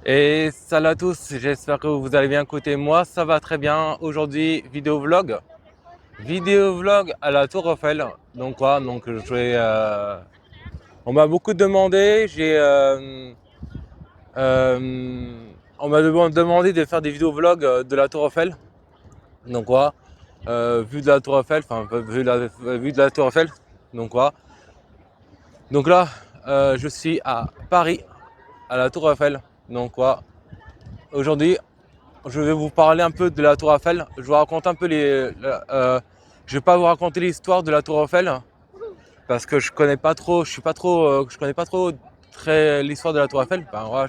Et salut à tous, j'espère que vous allez bien. Côté moi, ça va très bien. Aujourd'hui, vidéo vlog. Vidéo vlog à la Tour Eiffel. Donc quoi, donc je vais, on m'a beaucoup demandé, on m'a demandé de faire des vidéos vlog de la Tour Eiffel. Donc quoi, vue de la Tour Eiffel, enfin vue de la Tour Eiffel. Donc quoi. Donc là, je suis à Paris, à la Tour Eiffel. Donc quoi, aujourd'hui, je vais vous parler un peu de la Tour Eiffel. Je vous raconte un peu je vais pas vous raconter l'histoire de la Tour Eiffel parce que je connais pas trop. Je connais pas trop très l'histoire de la Tour Eiffel. Enfin, voilà,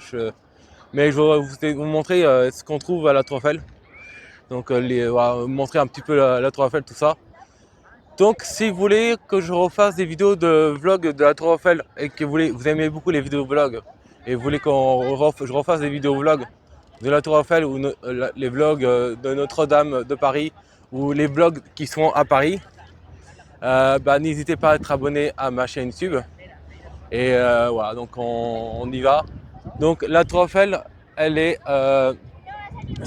mais je vais vous montrer ce qu'on trouve à la Tour Eiffel. Donc, voilà, vous montrer un petit peu la Tour Eiffel, tout ça. Donc, si vous voulez que je refasse des vidéos de vlog de la Tour Eiffel et que vous aimez beaucoup les vidéos vlogs et vous voulez que je refasse des vidéos vlogs de la Tour Eiffel ou les vlogs de Notre-Dame de Paris ou les vlogs qui sont à Paris, n'hésitez pas à être abonné à ma chaîne YouTube. Et voilà, donc on y va. Donc la Tour Eiffel, elle est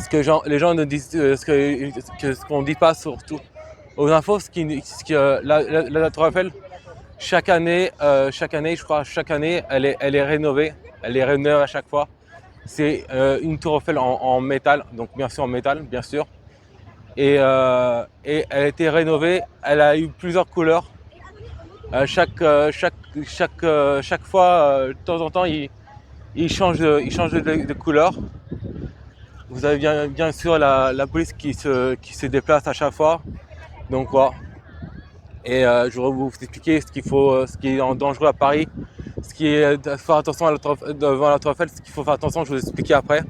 les gens ne disent ce qu'on ne dit pas surtout aux infos, la Tour Eiffel, chaque année, je crois, chaque année, elle est rénovée. Elle est rénovée à chaque fois. C'est une tour Eiffel en métal, donc bien sûr en métal, bien sûr. Et elle a été rénovée, elle a eu plusieurs couleurs. Chaque fois, de temps en temps, il change de couleur. Vous avez bien sûr la police qui se déplace à chaque fois. Donc voilà. Et je vais vous expliquer ce qui est dangereux à Paris, ce qui est faire attention devant la Tour Eiffel, ce qu'il faut faire attention, je vais vous expliquer après.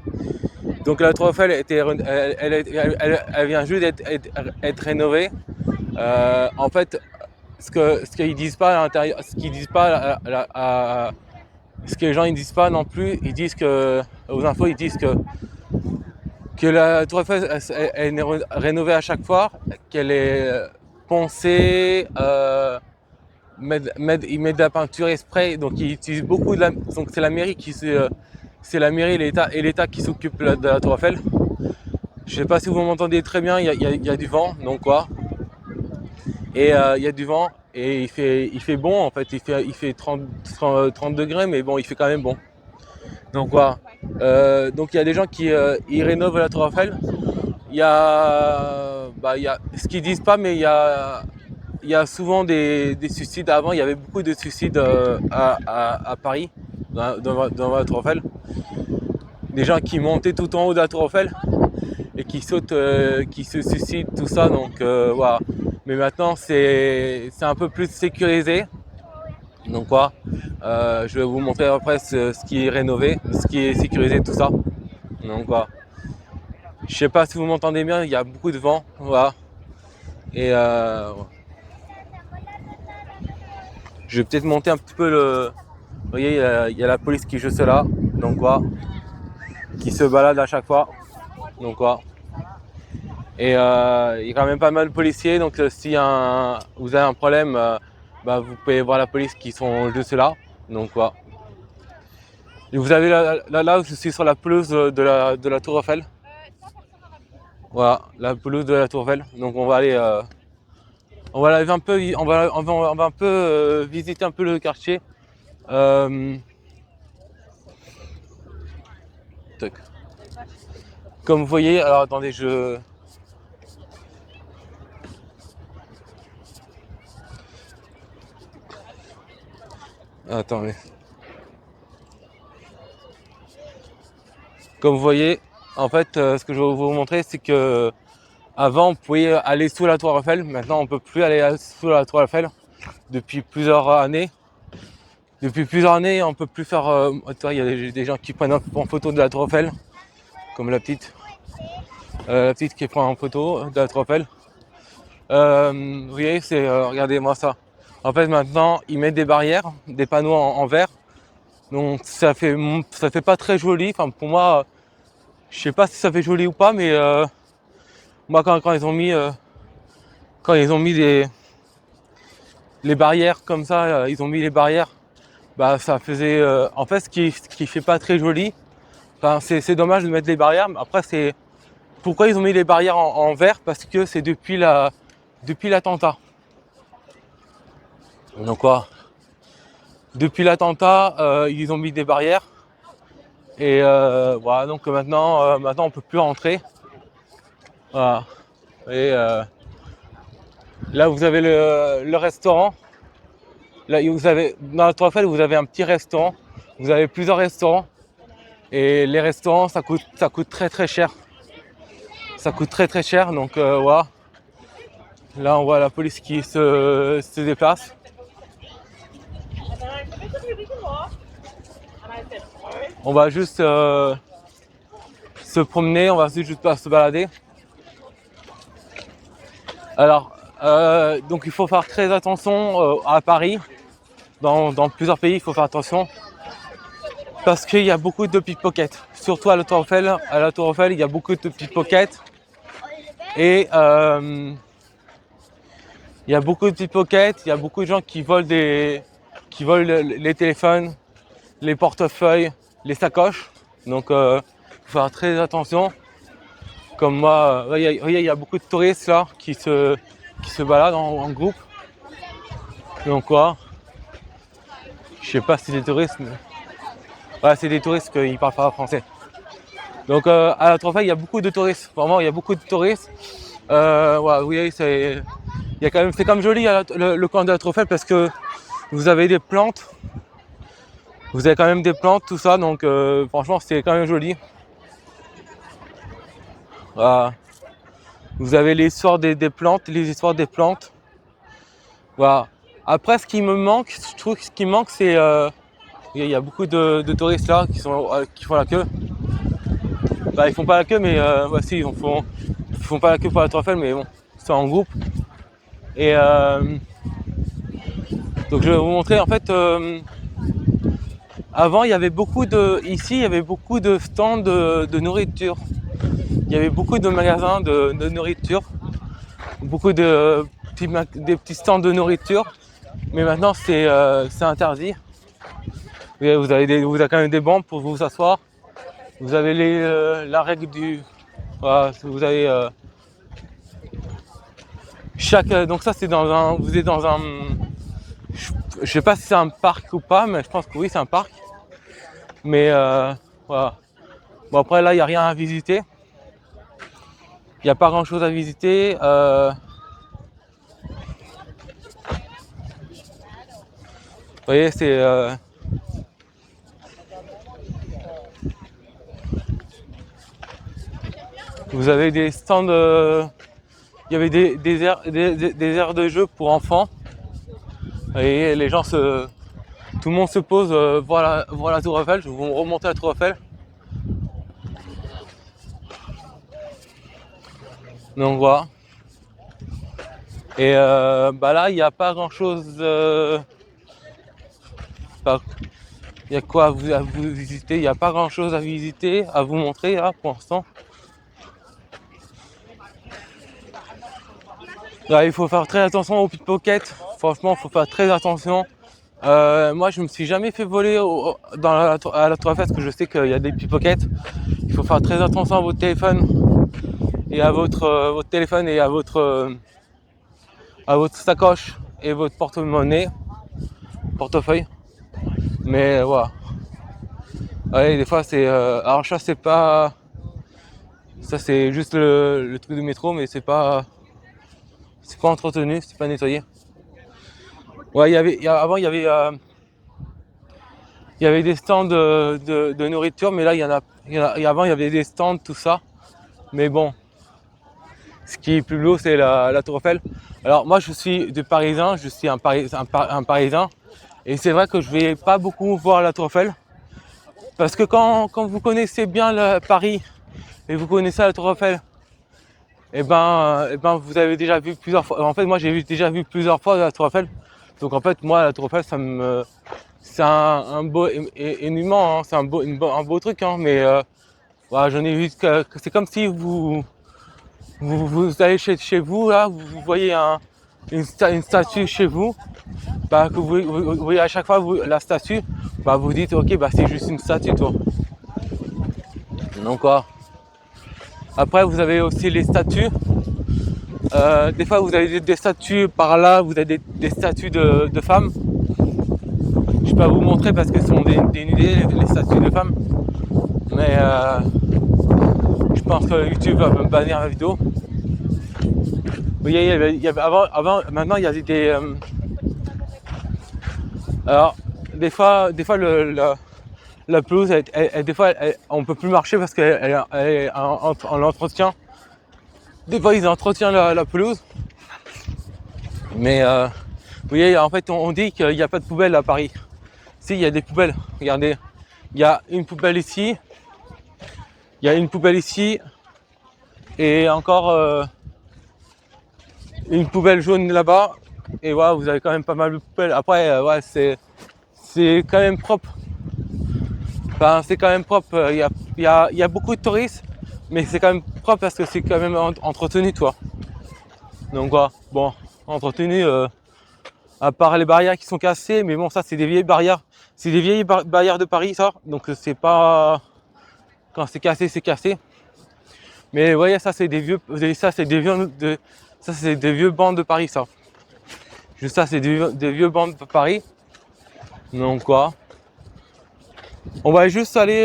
Donc la Tour Eiffel elle vient juste d'être rénovée. En fait, ce qu'ils disent pas à l'intérieur, ce qu'ils disent pas ce que les gens ils disent pas non plus, ils disent que aux infos ils disent que la Tour Eiffel elle est rénovée à chaque fois, qu'elle est poncée, ils mettent de la peinture et spray, donc ils utilisent beaucoup donc c'est la mairie c'est la mairie et l'État qui s'occupe de la Tour Eiffel. Je sais pas si vous m'entendez très bien, il y a du vent, donc quoi. Et il y a du vent et il fait bon en fait, il fait 30 degrés, mais bon, il fait quand même bon. Donc quoi. Donc il y a des gens qui ils rénovent la Tour Eiffel. Il y a ce qu'ils disent pas, mais il y a souvent des suicides. Avant, il y avait beaucoup de suicides à Paris, dans la Tour Eiffel. Des gens qui montaient tout en haut de la Tour Eiffel et qui sautent, qui se suicident, tout ça. Donc voilà. Mais maintenant, c'est un peu plus sécurisé. Donc quoi, je vais vous montrer après ce qui est rénové, ce qui est sécurisé, tout ça. Donc quoi. Je sais pas si vous m'entendez bien, il y a beaucoup de vent. Voilà. Et je vais peut-être monter un petit peu le. Vous voyez, il y a la police qui est juste là. Donc quoi, qui se balade à chaque fois. Donc quoi. Et il y a quand même pas mal de policiers, donc si vous avez un problème, vous pouvez voir la police qui sont juste là. Donc voilà. Et vous avez là, je suis sur la pelouse de la Tour Eiffel. Voilà, la pelouse de la Tour Eiffel. Donc on va aller, on va aller un peu, on va un peu visiter un peu le quartier. Comme vous voyez, alors attendez, attendez. Comme vous voyez, en fait, ce que je vais vous montrer, c'est que avant, on pouvait aller sous la Tour Eiffel. Maintenant, on peut plus aller sous la Tour Eiffel depuis plusieurs années. Depuis plusieurs années, on peut plus faire. Il y a des gens qui prennent en photo de la Tour Eiffel, comme la petite qui prend en photo de la Tour Eiffel. Vous voyez, regardez-moi ça. En fait, maintenant, ils mettent des barrières, des panneaux en verre. Donc, ça fait pas très joli. Enfin, pour moi, je sais pas si ça fait joli ou pas, mais moi, quand ils ont mis les barrières comme ça, ils ont mis les barrières, ça faisait. En fait, ce qui fait pas très joli, Enfin, c'est dommage de mettre des barrières, mais après c'est... Pourquoi ils ont mis les barrières en vert? Parce que c'est depuis l'attentat. Donc quoi, depuis l'attentat, ils ont mis des barrières. Et voilà, donc maintenant on peut plus rentrer. Voilà. Et là vous avez le restaurant. Là vous avez, dans la Tour Eiffel, vous avez un petit restaurant. Vous avez plusieurs restaurants. Et les restaurants, ça coûte très très cher. Ça coûte très très cher, donc voilà. Là on voit la police qui se déplace. On va juste se promener, on va juste pas se balader. Alors, donc il faut faire très attention à Paris. Dans plusieurs pays, il faut faire attention. Parce qu'il y a beaucoup de pickpockets. Surtout à la Tour Eiffel. À la Tour Eiffel, il y a beaucoup de pickpockets. Et il y a beaucoup de pickpockets, il y a beaucoup de gens qui volent les téléphones, les portefeuilles, les sacoches. Donc il faut faire très attention. Comme moi, il y a beaucoup de touristes là qui se baladent en groupe. Donc quoi, je sais pas si c'est des touristes, mais ouais, c'est des touristes qui parlent pas français. Donc à la Tour Eiffel, il y a beaucoup de touristes. Vraiment, il y a beaucoup de touristes. Ouais, oui, c'est quand même joli le coin de la Tour Eiffel parce que vous avez des plantes. Vous avez quand même des plantes, tout ça. Donc franchement, c'est quand même joli. Voilà. Vous avez l'histoire des plantes, les histoires des plantes. Voilà. Après, ce qui me manque, je trouve que ce qui manque, c'est il y a beaucoup de touristes là qui font la queue. Bah, ils font pas la queue, mais bah, si, ils font pas la queue pour la Tour Eiffel, mais bon, c'est en groupe. Et donc je vais vous montrer en fait. Avant, il y avait beaucoup de stands de nourriture. Il y avait beaucoup de magasins de nourriture, beaucoup des petits stands de nourriture. Mais maintenant, c'est interdit. Vous avez quand même des bancs pour vous asseoir. Vous avez la règle du... Voilà, vous avez... donc ça, c'est vous êtes dans un... Je sais pas si c'est un parc ou pas, mais je pense que oui, c'est un parc. Mais voilà. Bon, après, là, il n'y a rien à visiter. Il n'y a pas grand-chose à visiter. Vous voyez, c'est... Vous avez des stands... Il y avait des aires de jeu pour enfants. Et les gens tout le monde se pose voir la Tour Eiffel. Je vais vous remonter la Tour Eiffel. Donc voilà. Et bah là, il n'y a pas grand chose. Il y a quoi à vous visiter? Il n'y a pas grand chose à visiter, à vous montrer là pour l'instant. Là, il faut faire très attention aux pickpockets. Franchement, il faut faire très attention. Moi, je me suis jamais fait voler à la Tour Eiffel parce que je sais qu'il y a des pickpockets. Il faut faire très attention à votre téléphone et à votre téléphone et à votre sacoche et votre portefeuille. Mais voilà. Ouais, des fois c'est. Alors ça c'est pas. Ça c'est juste le truc du métro, mais c'est pas entretenu, c'est pas nettoyé. Ouais, avant il y avait des stands de nourriture, mais là avant il y avait des stands, tout ça. Mais bon, ce qui est plus beau, c'est la Tour Eiffel. Alors moi je suis Parisien, je suis un Parisien. Et c'est vrai que je vais pas beaucoup voir la Tour Eiffel. Parce que quand vous connaissez bien Paris et vous connaissez la Tour Eiffel, et ben vous avez déjà vu plusieurs fois. En fait, moi j'ai déjà vu plusieurs fois la Tour Eiffel. Donc en fait, moi la Tour Eiffel, c'est un beau énument, hein, c'est un beau truc, hein, mais voilà, j'en ai vu que c'est comme si vous allez chez vous là, vous voyez une statue chez vous, bah, que vous voyez à chaque fois la statue, bah, vous dites ok, bah, c'est juste une statue, toi. Donc quoi. Après vous avez aussi les statues. Des fois vous avez des statues par là, vous avez des statues de femmes. Je peux pas vous montrer parce que ce sont dénudées les statues de femmes. Mais je pense que YouTube va me bannir la vidéo. Vous voyez, avant, maintenant il y a des alors des fois la pelouse, des fois on peut plus marcher parce qu'elle est en entretien. Des fois ils entretiennent la pelouse. Mais vous voyez, en fait on dit qu'il n'y a pas de poubelle à Paris. Si, il y a des poubelles, regardez. Il y a une poubelle ici. Il y a une poubelle ici. Et encore une poubelle jaune là-bas. Et voilà, vous avez quand même pas mal de poubelles. Après, ouais, c'est quand même propre. Enfin, c'est quand même propre. Il y a beaucoup de touristes. Mais c'est quand même propre parce que c'est quand même entretenu, toi. Donc voilà, bon, entretenu, à part les barrières qui sont cassées. Mais bon, ça, c'est des vieilles barrières. C'est des vieilles barrières de Paris, ça. Donc c'est pas... Quand c'est cassé, c'est cassé. Mais vous voyez, ça, c'est des vieux... Ça, c'est des vieux... Ça, c'est des vieux bancs de Paris, ça. Juste ça, c'est des vieux bancs de Paris. Donc quoi. On va juste aller...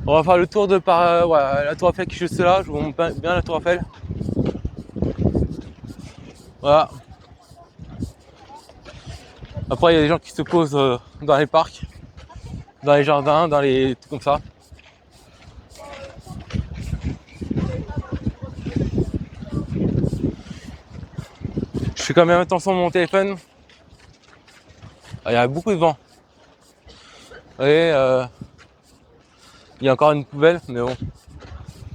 On va faire le tour de ouais, la Tour Eiffel qui est juste là. Je vous montre bien la Tour Eiffel. Voilà. Après, il y a des gens qui se posent dans les parcs, dans les jardins, dans les trucs comme ça. Je fais quand même attention à mon téléphone. Il y a beaucoup de vent. Et il y a encore une poubelle, mais bon.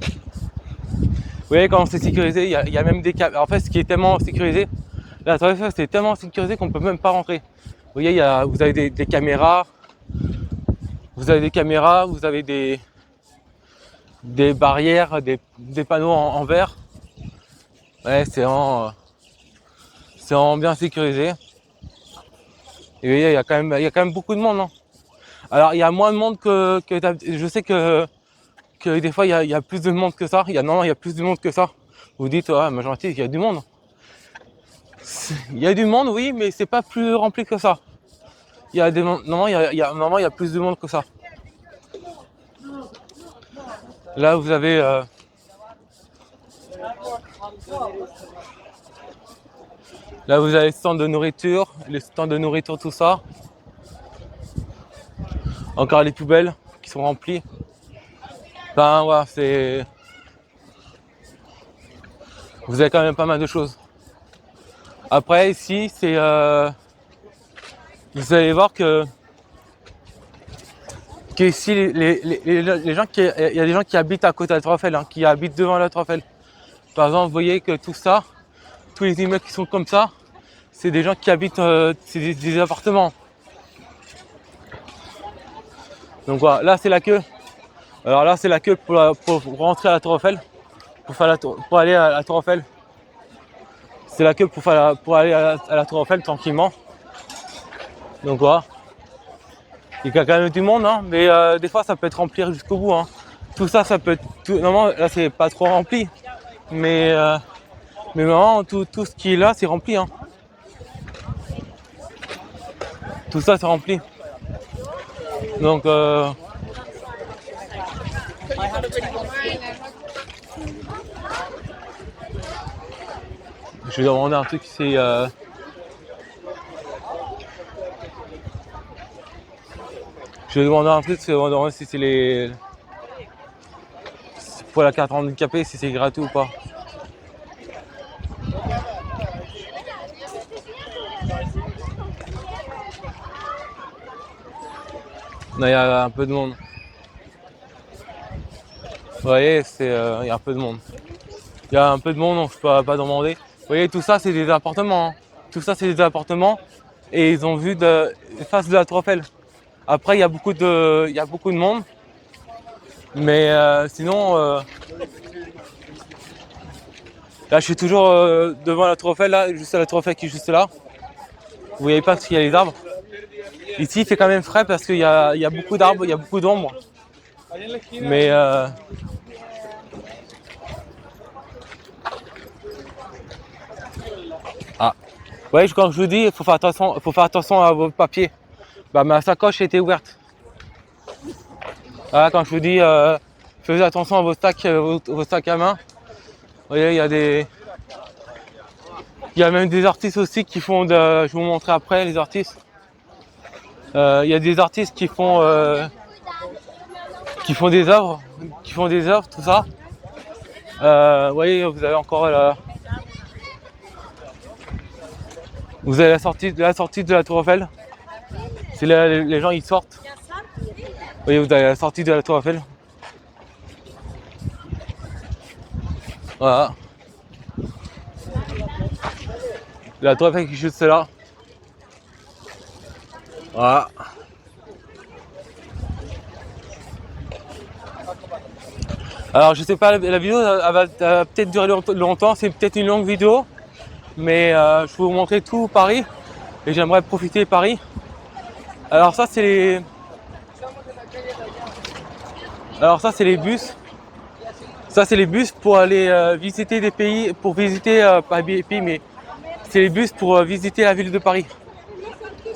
Vous voyez, quand c'est sécurisé, il y a même des caméras. En fait, ce qui est tellement sécurisé, la Tour Eiffel, c'est tellement sécurisé qu'on peut même pas rentrer. Vous voyez, vous avez des caméras, vous avez des barrières, des panneaux en verre. Ouais, c'est vraiment bien sécurisé. Et vous voyez, il y a quand même beaucoup de monde. Hein. Alors, il y a moins de monde que je sais que des fois, il y a plus de monde que ça. Il y a plus de monde que ça. Vous dites, ouais, majorité, il y a du monde. Il y a du monde, oui, mais c'est pas plus rempli que ça. Il y a normalement, il y a plus de monde que ça. Là, vous avez... Là, vous avez les stands de nourriture, tout ça. Encore les poubelles qui sont remplies. Enfin, voilà, c'est... Vous avez quand même pas mal de choses. Après, ici, c'est... Vous allez voir que ici, les gens il y a des gens qui habitent à côté de la Tour Eiffel, hein, qui habitent devant la Tour Eiffel. Par exemple, vous voyez que tout ça, tous les immeubles qui sont comme ça, c'est des gens qui habitent, c'est des appartements. Donc voilà, là c'est la queue. Alors là c'est la queue pour rentrer à la Tour Eiffel, pour aller à la Tour Eiffel. C'est la queue pour aller à la Tour Eiffel tranquillement. Donc voilà. Il y a quand même du monde, hein, mais des fois ça peut être rempli jusqu'au bout. Hein. Tout ça, ça peut être... Normalement là c'est pas trop rempli, mais vraiment tout ce qui est là c'est rempli. Hein. Tout ça c'est rempli. Donc je vais demander un truc, c'est je vais demander un truc, c'est si c'est les... pour la carte handicapée, si c'est gratuit ou pas. Non, il y a un peu de monde. Vous voyez, il y a un peu de monde. Il y a un peu de monde, donc je peux pas demander. Vous voyez, tout ça, c'est des appartements. Hein. Tout ça, c'est des appartements. Et ils ont vu face de la Tour Eiffel. Après, il y a beaucoup de monde. Mais sinon, là, je suis toujours devant la Tour Eiffel, là, juste à la Tour Eiffel qui est juste là. Vous voyez pas parce qu'il y a les arbres. Ici, il fait quand même frais parce qu'il y a beaucoup d'arbres, il y a beaucoup d'ombre. Mais ah, ouais, quand je vous dis, il faut faire attention à vos papiers. Bah, ma sacoche était ouverte. Voilà, quand je vous dis, faites attention à vos sacs à main. Vous voyez, il y a même des artistes aussi qui font je vais vous montrer après les artistes. Il y a des artistes qui font des œuvres, tout ça. Vous voyez, vous avez encore vous avez la sortie de la Tour Eiffel. C'est là les gens ils sortent. Vous voyez, vous avez la sortie de la Tour Eiffel. Voilà. La Tour Eiffel qui est juste là. Voilà. Alors je sais pas, la vidéo elle va peut-être durer longtemps, c'est peut-être une longue vidéo, mais je vais vous montrer tout Paris et j'aimerais profiter de Paris. Alors ça c'est les bus. Ça c'est les bus pour aller visiter des pays, pour visiter pas des pays mais c'est les bus pour visiter la ville de Paris.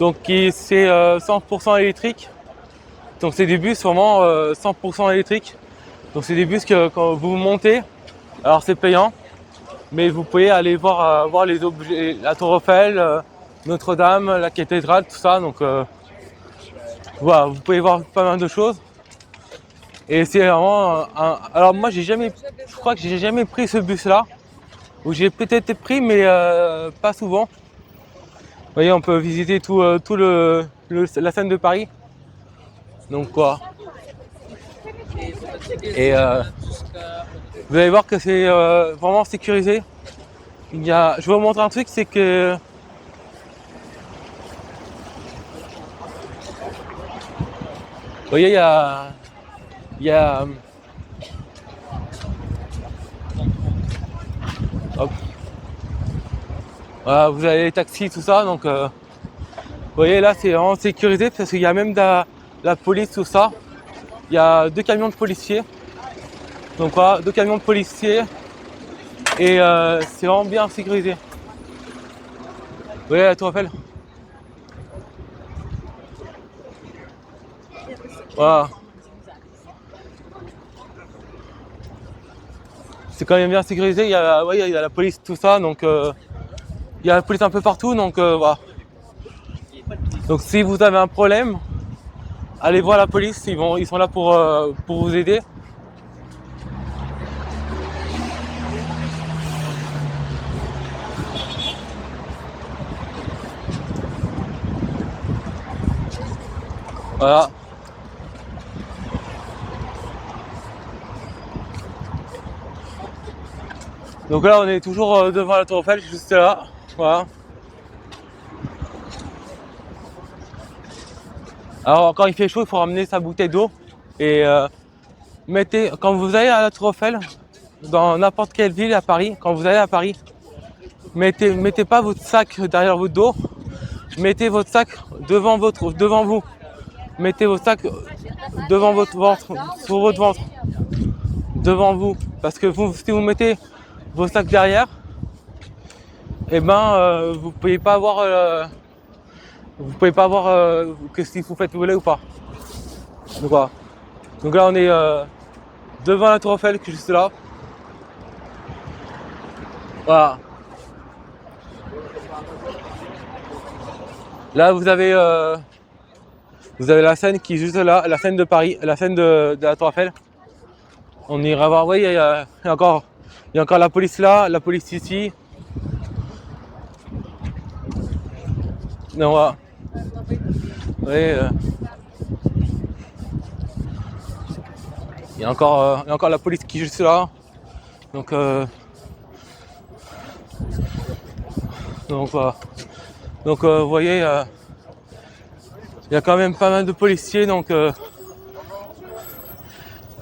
Donc c'est 100% électrique. Donc c'est des bus vraiment 100% électriques. Donc c'est des bus que quand vous montez, alors c'est payant, mais vous pouvez aller voir les objets, la Tour Eiffel, Notre-Dame, la cathédrale, tout ça. Donc voilà, vous pouvez voir pas mal de choses. Et c'est vraiment alors moi je crois que j'ai jamais pris ce bus-là, ou j'ai peut-être pris, mais pas souvent. Vous voyez, on peut visiter tout la Seine de Paris. Donc quoi. Et vous allez voir que c'est vraiment sécurisé. Je vais vous montrer un truc, c'est que vous voyez, il y a hop. Voilà, vous avez les taxis, tout ça, donc vous voyez là c'est vraiment sécurisé parce qu'il y a même de la police, tout ça. Il y a 2 camions de policiers. Donc voilà, 2 camions de policiers. Et c'est vraiment bien sécurisé. Vous voyez la Tour Eiffel. Voilà. C'est quand même bien sécurisé. Il y a la police, tout ça. Donc il y a la police un peu partout. Donc voilà. Donc si vous avez un problème, allez voir la police. Ils sont là pour vous aider. Voilà. Donc là on est toujours devant la Tour Eiffel, juste là. Voilà. Alors quand il fait chaud, il faut ramener sa bouteille d'eau. Et quand vous allez à la Tour Eiffel, dans n'importe quelle ville à Paris, quand vous allez à Paris, mettez pas votre sac derrière votre dos, mettez votre sac devant vous. Mettez vos sacs devant votre ventre, sur votre ventre, devant vous. Parce que si vous mettez vos sacs derrière, et ben vous pouvez pas voir que si vous faites voler ou pas. Donc voilà. Donc là on est devant la Tour Eiffel qui est juste là. Voilà. Là vous avez la Seine qui est juste là, la Seine de Paris, la Seine de la Tour Eiffel. On ira voir, oui, il y a encore la police là, la police ici. Non, voilà. Oui, il y a encore la police qui est juste là. Donc voilà. Donc vous voyez, il y a quand même pas mal de policiers. Donc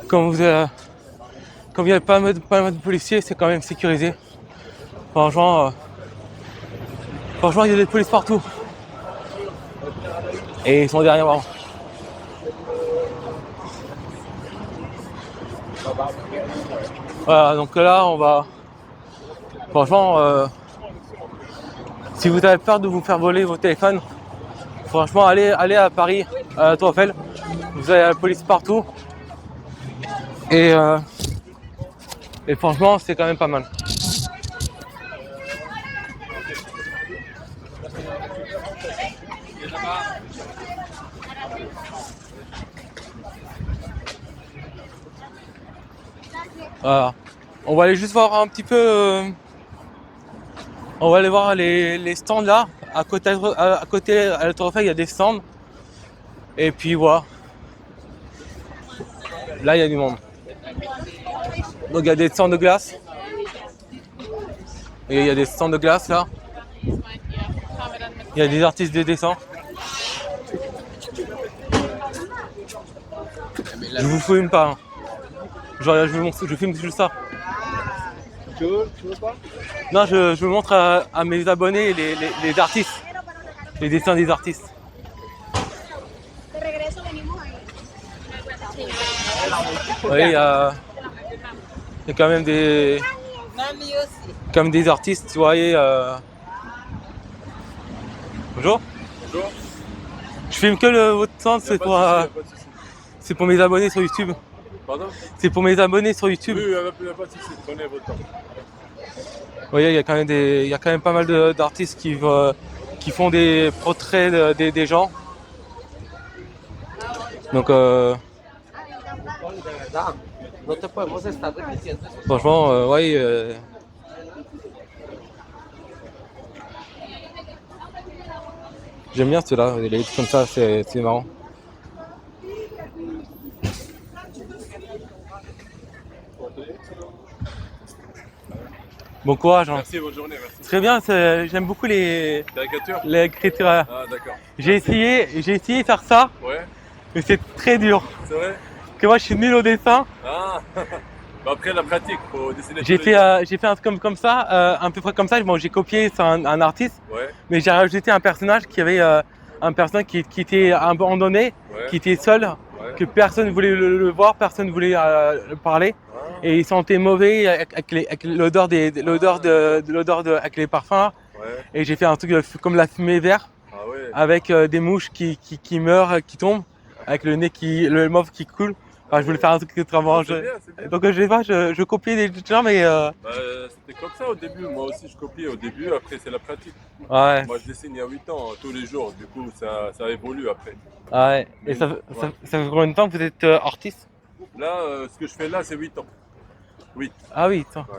comme il y a pas mal de policiers, c'est quand même sécurisé. Franchement, il y a des polices partout. Et ils sont derrière moi. Voilà, donc là on va... Franchement, si vous avez peur de vous faire voler vos téléphones, franchement allez à Paris, à la Tour Eiffel. Vous avez la police partout. Et franchement c'est quand même pas mal. Voilà. On va aller juste voir un petit peu... on va aller voir les stands là. À côté à la Tour Eiffel, il y a des stands. Et puis voilà. Là, il y a du monde. Donc il y a des stands de glace. Et il y a des stands de glace là. Il y a des artistes de dessin. Je vous filme pas. Hein. Genre, je filme juste ça. Tu veux pas? Non, je montre à mes abonnés les artistes. Les dessins des artistes. Vous voyez, il y a quand même des artistes, vous voyez. Bonjour. Bonjour. Je filme que votre stand, c'est pour mes abonnés sur YouTube. Pardon? C'est pour mes abonnés sur YouTube. Oui, il n'y a pas de souci, prenez votre temps. Vous voyez, il y a quand même pas mal d'artistes qui font des portraits des gens. Donc franchement, ouais. J'aime bien ceux-là, les trucs comme ça, c'est marrant. Bon courage. Hein. Merci, bonne journée, merci. Très bien, j'aime beaucoup les caricatures. Ah, d'accord. J'ai essayé de faire ça, Ouais, mais c'est très dur. c'est vrai? Parce que moi, je suis nul au dessin. Ah, bah après la pratique, faut dessiner. J'ai fait un truc comme ça, à peu près comme ça. Bon, j'ai copié sur un artiste, Ouais, mais j'ai rajouté un personnage qui avait un personnage qui était abandonné, ouais, qui était seul, ouais. que personne ne voulait le voir, personne ne voulait le parler. Ah, Et il sentait mauvais avec l'odeur avec les parfums. ouais. Et j'ai fait un truc comme la fumée verte, Ah ouais. avec des mouches qui meurent, qui tombent, avec le nez le mauve qui coule. Enfin, je voulais faire un truc extrêmement. C'est bien, c'est bien. Donc je sais pas, je copiais des gens, mais Bah, c'était comme ça au début, moi aussi je copiais au début, après c'est la pratique. ouais. Moi je dessine il y a 8 ans, tous les jours, du coup ça évolue après. Ouais. Mais Et ça ouais. fait combien de temps que vous êtes artiste? Là, ce que je fais là, c'est 8 ans. 8. Ah oui, attends. Ouais.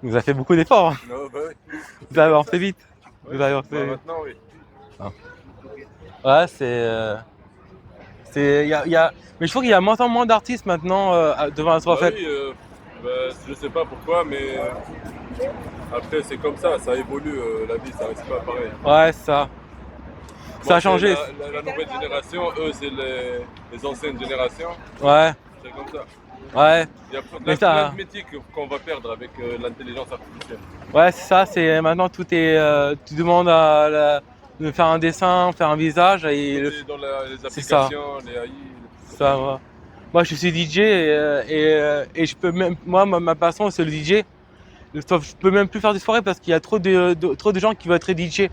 Vous avez fait beaucoup d'efforts. Hein. Non, bah oui. Vous avez avancé vite. Ouais. Vous avez avancé Bah, vite. maintenant, oui. Ouais, mais je trouve qu'il y a moins en moins d'artistes maintenant devant la Tour Bah Eiffel. oui, bah, je sais pas pourquoi, mais après c'est comme ça évolue, la vie, ça reste pas pareil. Ouais, c'est ça. Ça a Moi, changé. c'est la nouvelle génération, eux c'est les anciennes générations, Ouais, c'est comme ça. ouais. Il y a Mais plein de métiers qu'on va perdre avec l'intelligence artificielle. Ouais, c'est ça. C'est maintenant tout est. Tu demandes de faire un dessin, faire un visage et Tout est dans les c'est ça. applications, les AI. ça. Moi, je suis DJ et je peux même. Moi, ma passion, c'est le DJ. Sauf je peux même plus faire des soirées parce qu'il y a trop de gens qui veulent être DJ.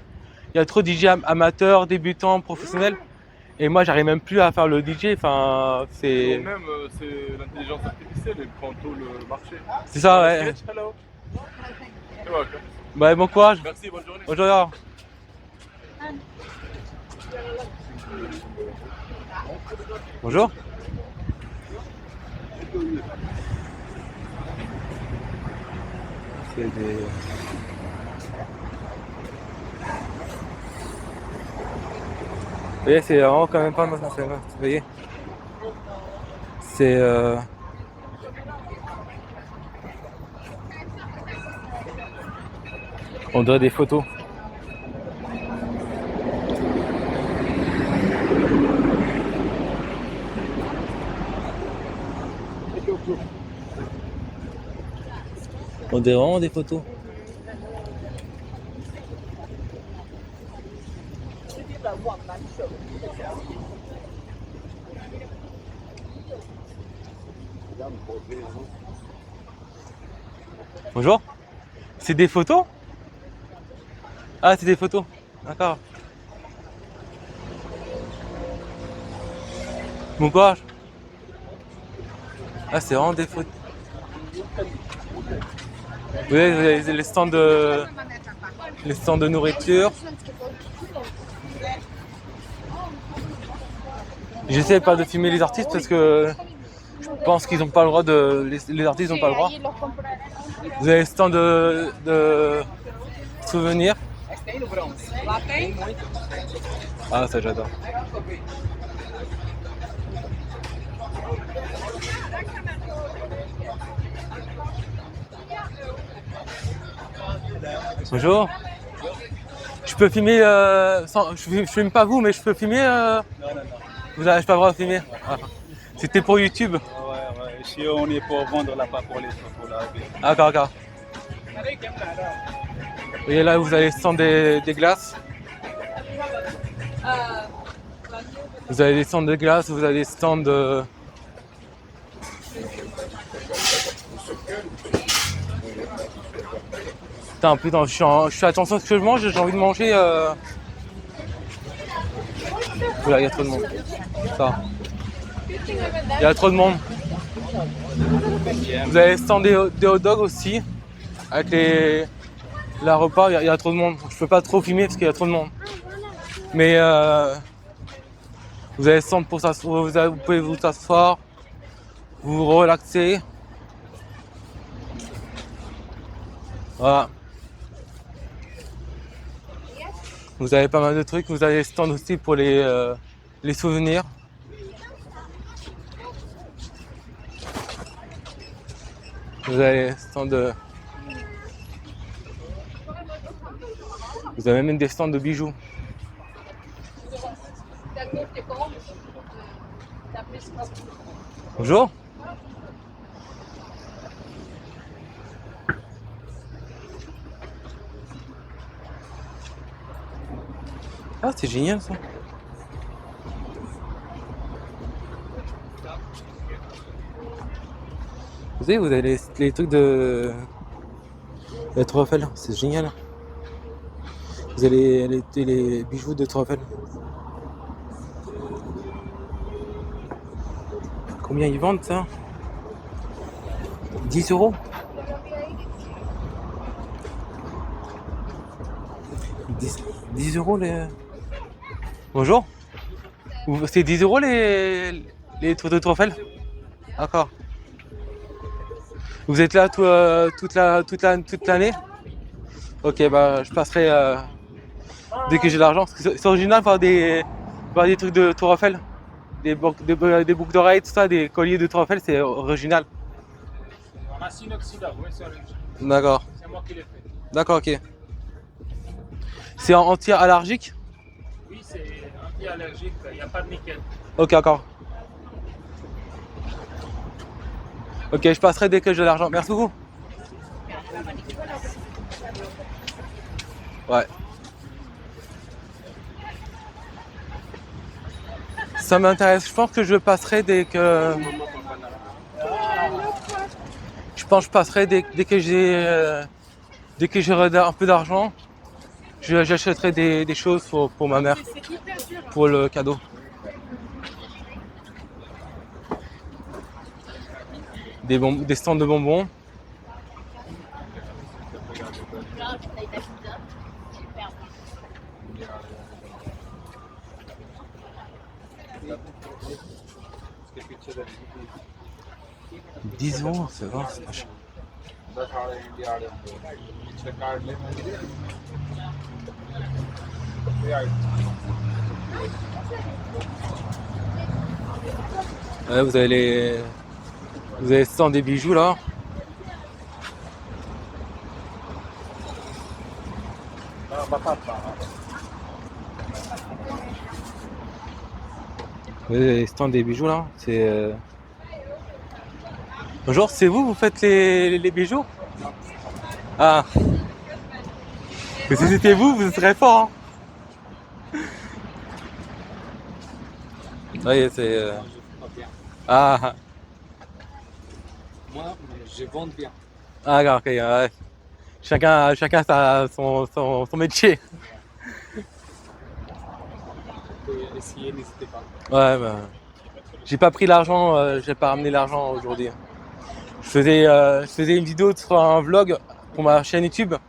Il y a trop de DJ amateurs, débutants, professionnels. Et moi, j'arrive même plus à faire le DJ. Enfin, c'est. Même c'est l'intelligence artificielle, elle prend tout le marché. C'est ça, ouais. Hello. You're welcome. Bah, bon courage. Merci, bonne journée. Bonjour. Bonjour. C'est des... Vous voyez, c'est vraiment quand même pas mal. Vous voyez, c'est on dirait des photos. On dirait vraiment des photos. Bonjour. C'est des photos? Ah, c'est des photos. D'accord. Bon courage. Ah, c'est vraiment des photos. Vous avez les stands de nourriture. J'essaie pas de filmer les artistes parce que je pense qu'ils n'ont pas le droit de. Les artistes n'ont pas le droit. Vous avez les stands de souvenirs. Ah, ça j'adore. Bonjour. Je peux filmer je filme pas vous, mais je peux filmer Non, non, non. Vous n'avez pas le droit de filmer. Ah. C'était pour YouTube. Ouais. Ici, on est pour vendre là, pas pour les photos là. Ah, d'accord. Et là, vous avez le stand des glaces. Vous avez des stands de glace, vous avez des stands de. Putain, je fais attention à ce que je mange, j'ai envie de manger. Oula, il y a trop de monde. Ça. Il y a trop de monde. Vous avez le stand des hot dogs aussi. Avec la repas, il y a trop de monde. Je peux pas trop filmer parce qu'il y a trop de monde. Mais vous avez le stand pour s'asseoir, vous pouvez vous asseoir, vous relaxer. Voilà. Vous avez pas mal de trucs. Vous avez les stands aussi pour les souvenirs. Vous avez les stands de. Vous avez même des stands de bijoux. Bonjour. Ah, c'est génial ça. Vous avez les trucs de la Tour Eiffel, c'est génial. Vous avez les bijoux de Tour Eiffel. Combien ils vendent ça? 10 €? 10 € les. Bonjour. C'est 10 € les tours de Tour Eiffel? D'accord. Vous êtes là toute l'année? Ok, bah je passerai dès que j'ai l'argent. C'est original voir des trucs de Tour Eiffel. Des boucles d'oreilles, tout ça, des colliers de Tour Eiffel, c'est original. On a Synoxida, oui, c'est original. D'accord. C'est moi qui l'ai fait. D'accord, ok. C'est anti-allergique? Oui, c'est anti-allergique, il n'y a pas de nickel. Ok, d'accord. Ok, je passerai dès que j'ai l'argent. Merci beaucoup. Ouais. Ça m'intéresse. Je pense que je passerai dès que. Je pense que je passerai dès que j'aurai un peu d'argent. J'achèterai des choses pour ma mère. Pour le cadeau. Des stands de bonbons. Disons, c'est vrai, c'est pas cher. Ouais, vous avez le stand des bijoux là. Vous avez les stands des bijoux là. C'est. Bonjour, c'est vous faites les bijoux? Ah. Mais si c'était vous serez fort. Hein. Oui, c'est. Moi, je fais pas bien. Ah, Moi, je vends bien. ah, d'accord, ok. Ouais. Chacun son métier. Vous pouvez essayer, n'hésitez pas. Ouais, bah, j'ai pas pris l'argent, j'ai pas ramené l'argent aujourd'hui. Je faisais une vidéo sur un vlog pour ma chaîne YouTube, Ah,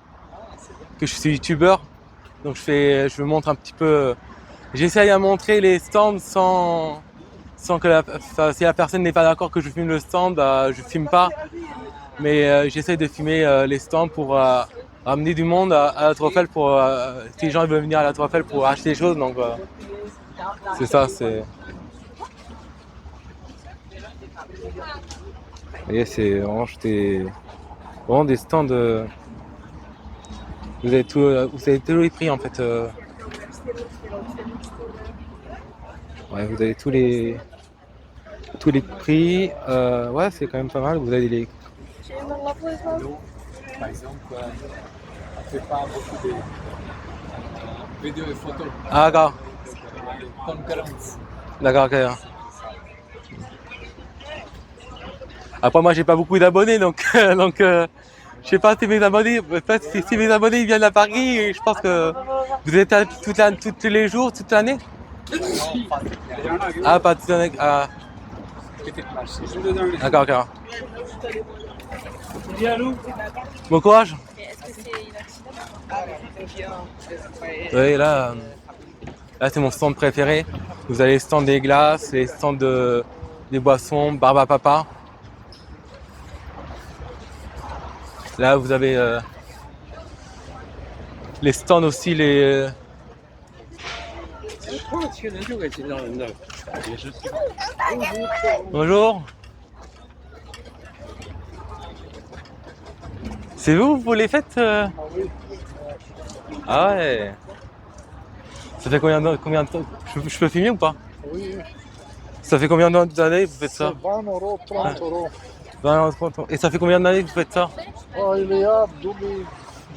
c'est bien. que je suis youtubeur. Donc je montre un petit peu. J'essaye à montrer les stands sans que si la personne n'est pas d'accord que je filme le stand, bah, je filme pas. Mais j'essaye de filmer les stands pour ramener du monde à la Tour Eiffel pour si les gens veulent venir à la Tour Eiffel pour acheter des choses. Donc c'est ça, c'est. Vous voyez, c'est vraiment des stands. Vous avez tous les prix en fait. Ouais, vous avez tous les prix. Ouais, c'est quand même pas mal. Vous avez les. Nous, par exemple, on ne fait pas beaucoup de vidéos et photos. Ah, d'accord. Les conférences. D'accord, ok. Après, moi, j'ai pas beaucoup d'abonnés, donc, je sais pas si mes abonnés, si mes abonnés ils viennent à Paris, je pense que vous êtes là tous les jours, toute l'année. Non, pas toute l'année. Ah, pas toute l'année. Ah, Petite marché. d'accord, ok. Viens, Lou. Bon courage. Est-ce que c'est inaccident? Oui, là c'est mon stand préféré. Vous avez les stands des glaces, les stands des boissons, Barba Papa. Là, vous avez les stands aussi, les. Bonjour. C'est vous les faites Ah ouais. Ça fait combien de temps je peux filmer ou pas? Oui, Ça fait combien d'années que vous faites ça? c'est 20 euros, 30 euros. 20, 30 ans. Et ça fait combien d'années que vous faites ça? Oh, il y a 12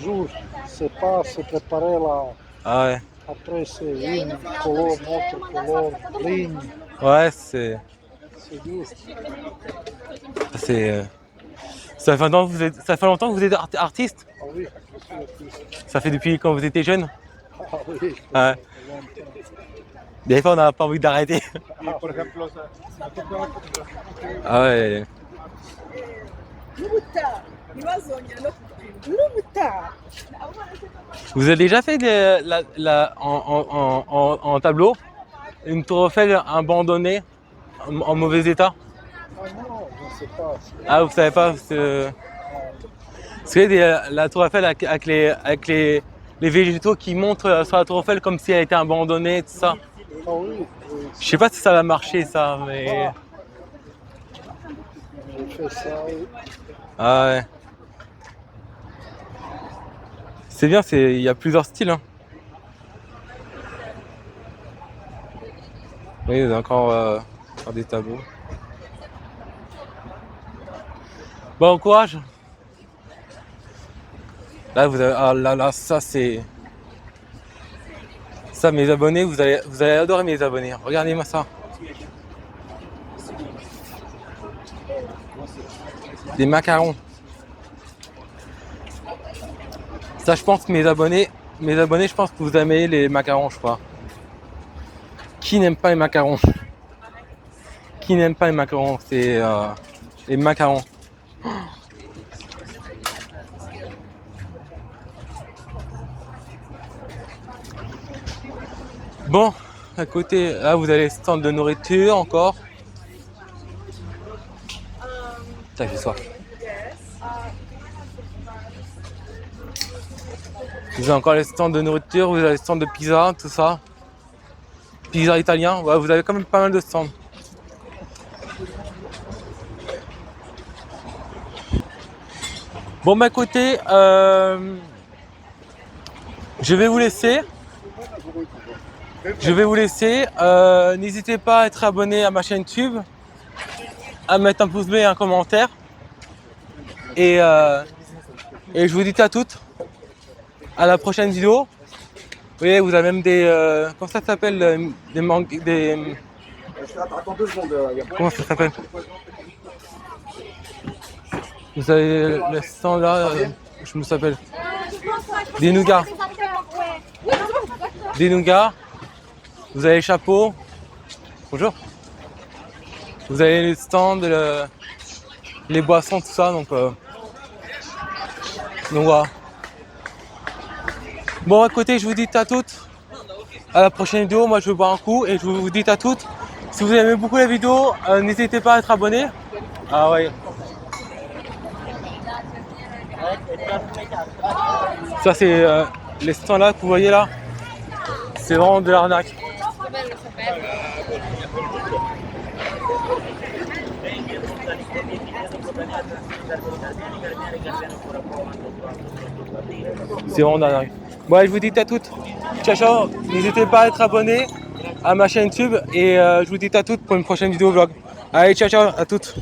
jours. C'est pas se préparer là. Ah ouais. Après, c'est une couleur, autre couleur, ligne. Ouais, c'est. C'est juste. C'est. Ça fait longtemps que vous êtes artiste? Ah oui, je suis artiste. Ça fait depuis quand vous étiez jeune? Ah oui, Ouais. Des fois, on n'a pas envie d'arrêter. Por ejemplo, Ah ouais. Vous avez déjà fait en tableau une tour Eiffel abandonnée en mauvais état? ah non, je ne sais pas. Ah, vous savez pas? C'est la tour Eiffel avec les végétaux qui montrent sur la tour Eiffel comme si elle était abandonnée, tout ça. Ah oui, oui. Je sais pas si ça va marcher ça, mais. J'ai fait ça. Oui. Ah ouais. C'est bien, il y a plusieurs styles. Hein. Oui, il y a encore des tableaux. Bon courage. Là, vous avez. Ah là, ça c'est. Ça, mes abonnés, vous allez adorer mes abonnés. Regardez-moi ça. Des macarons. Ça, je pense que mes abonnés, je pense que vous aimez les macarons, je crois. Qui n'aime pas les macarons? Qui n'aime pas les macarons? C'est les macarons. Bon, à côté, là vous avez les stands de nourriture encore. Putain, j'ai soif. Vous avez encore les stands de nourriture, vous avez les stands de pizza, tout ça. Pizza italien, ouais, vous avez quand même pas mal de stands. Bon, bah écoutez, je vais vous laisser. N'hésitez pas à être abonné à ma chaîne YouTube, à mettre un pouce bleu et un commentaire. Et je vous dis à toutes. À la prochaine vidéo. Vous voyez, vous avez même des. Comment ça s'appelle? Attends 2 secondes. Comment ça s'appelle? Vous avez le stand là, je me s'appelle. Des nougats. Des nougats. Vous avez les chapeaux. Bonjour. Vous avez les stands, les boissons, tout ça, donc voilà. Bon, à côté, je vous dis à toutes. À la prochaine vidéo, moi je vais boire un coup et je vous dis à toutes. Si vous aimez beaucoup la vidéo, n'hésitez pas à être abonné. Ah ouais. Ça c'est les stands là que vous voyez là. C'est vraiment de l'arnaque. C'est vraiment de l'arnaque. Bon, je vous dis à toutes. Ciao ciao. N'hésitez pas à être abonné à ma chaîne YouTube et je vous dis à toutes pour une prochaine vidéo vlog. Allez, ciao ciao à toutes.